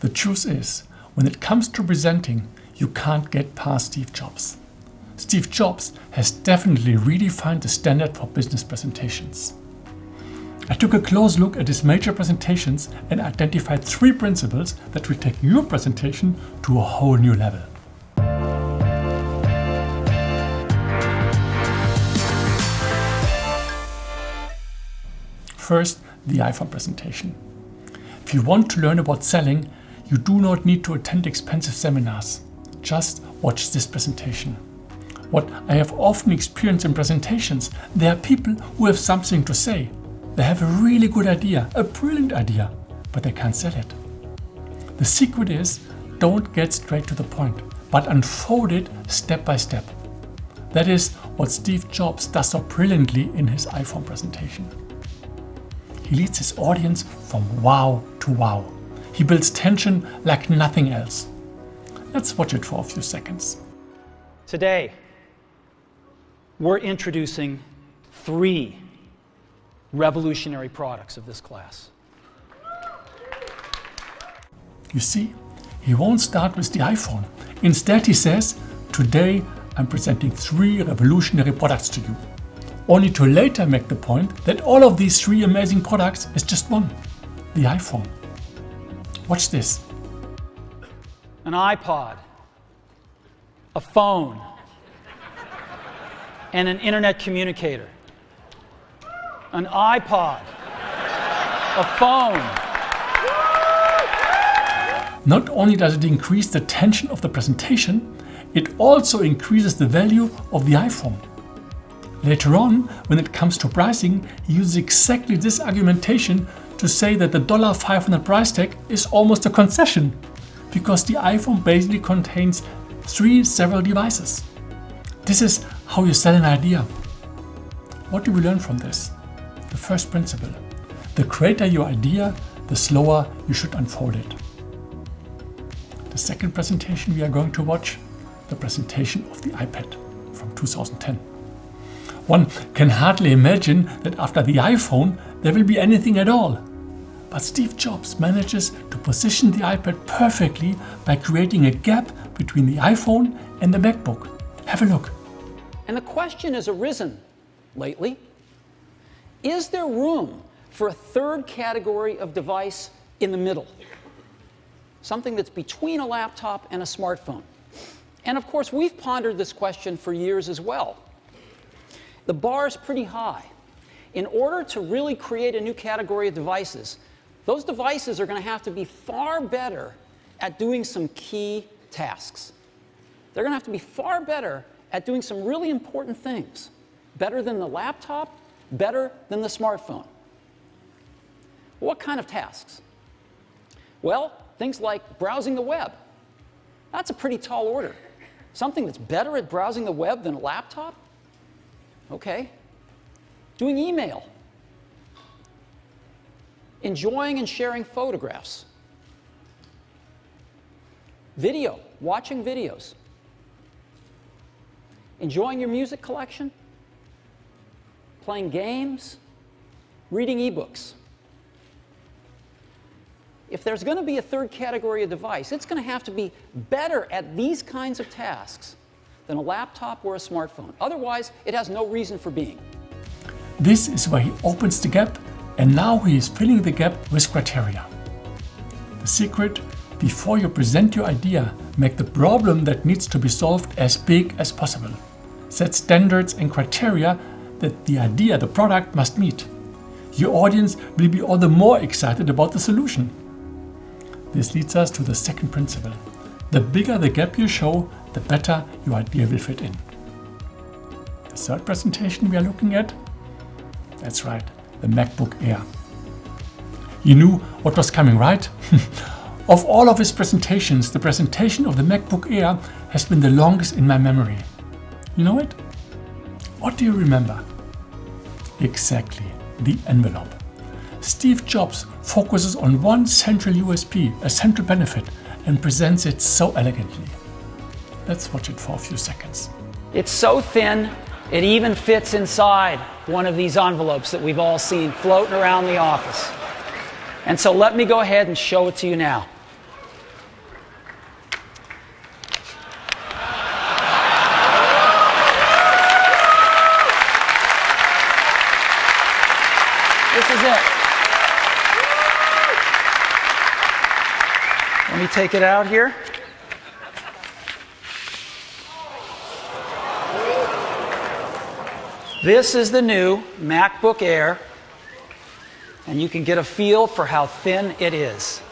The truth is, when it comes to presenting, you can't get past Steve Jobs. Steve Jobs has definitely redefined the standard for business presentations. I took a close look at his major presentations and identified 3 principles that will take your presentation to a whole new level. First, the iPhone presentation. If you want to learn about selling, you do not need to attend expensive seminars. Just watch this presentation. What I have often experienced in presentations, there are people who have something to say. They have a really good idea, a brilliant idea, but they can't sell it. The secret is, don't get straight to the point, but unfold it step by step. That is what Steve Jobs does so brilliantly in his iPhone presentation. He leads his audience from wow to wow. He builds tension like nothing else. Let's watch it for a few seconds. Today, we're introducing 3 revolutionary products of this class. You see, he won't start with the iPhone. Instead, he says, today I'm presenting 3 revolutionary products to you. Only to later make the point that all of these 3 amazing products is just one, the iPhone. Watch this. An iPod, a phone, and an internet communicator. An iPod, a phone. Not only does it increase the tension of the presentation, it also increases the value of the iPhone. Later on, when it comes to pricing, he uses exactly this argumentation to say that the $500 price tag is almost a concession, because the iPhone basically contains 3 several devices. This is how you sell an idea. What do we learn from this? The first principle: the greater your idea, the slower you should unfold it. The second presentation we are going to watch, the presentation of the iPad from 2010. One can hardly imagine that after the iPhone there will be anything at all. But Steve Jobs manages to position the iPad perfectly by creating a gap between the iPhone and the MacBook. Have a look. And the question has arisen lately, is there room for a third category of device in the middle? Something that's between a laptop and a smartphone. And of course, we've pondered this question for years as well. The bar is pretty high. In order to really create a new category of devices, those devices are going to have to be far better at doing some key tasks. They're going to have to be far better at doing some really important things. Better than the laptop, better than the smartphone. What kind of tasks? Well, things like browsing the web. That's a pretty tall order. Something that's better at browsing the web than a laptop? Okay. Doing email. Enjoying and sharing photographs. Video, watching videos. Enjoying your music collection. Playing games. Reading ebooks. If there's going to be a third category of device, it's going to have to be better at these kinds of tasks than a laptop or a smartphone. Otherwise, it has no reason for being. This is where he opens the gap, and now he is filling the gap with criteria. The secret: before you present your idea, make the problem that needs to be solved as big as possible. Set standards and criteria that the idea, the product, must meet. Your audience will be all the more excited about the solution. This leads us to the second principle. The bigger the gap you show, the better your idea will fit in. The third presentation we are looking at? That's right, the MacBook Air. You knew what was coming, right? Of all of his presentations, the presentation of the MacBook Air has been the longest in my memory. You know it? What do you remember? Exactly, the envelope. Steve Jobs focuses on one central USP, a central benefit, and presents it so elegantly. Let's watch it for a few seconds. It's so thin, it even fits inside one of these envelopes that we've all seen floating around the office. And so let me go ahead and show it to you now. Let me take it out here. This is the new MacBook Air, and you can get a feel for how thin it is.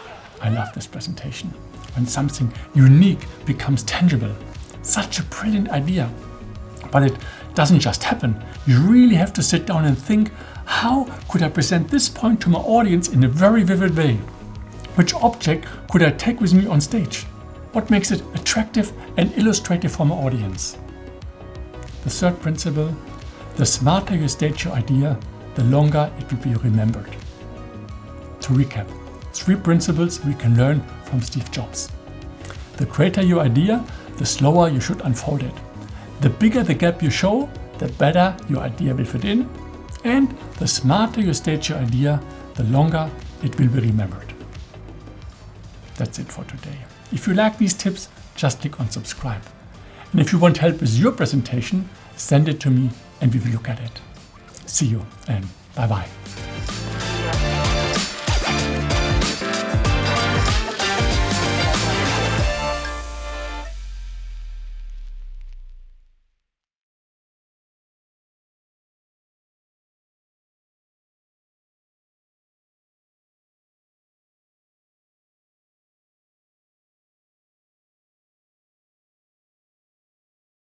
I love this presentation. When something unique becomes tangible. Such a brilliant idea. But it doesn't just happen. You really have to sit down and think, how could I present this point to my audience in a very vivid way? Which object could I take with me on stage? What makes it attractive and illustrative for my audience? The third principle, the smarter you state your idea, the longer it will be remembered. To recap, 3 principles we can learn from Steve Jobs. The greater your idea, the slower you should unfold it. The bigger the gap you show, the better your idea will fit in. And the smarter you state your idea, the longer it will be remembered. That's it for today. If you like these tips, just click on subscribe. And if you want help with your presentation, send it to me and we will look at it. See you and bye-bye.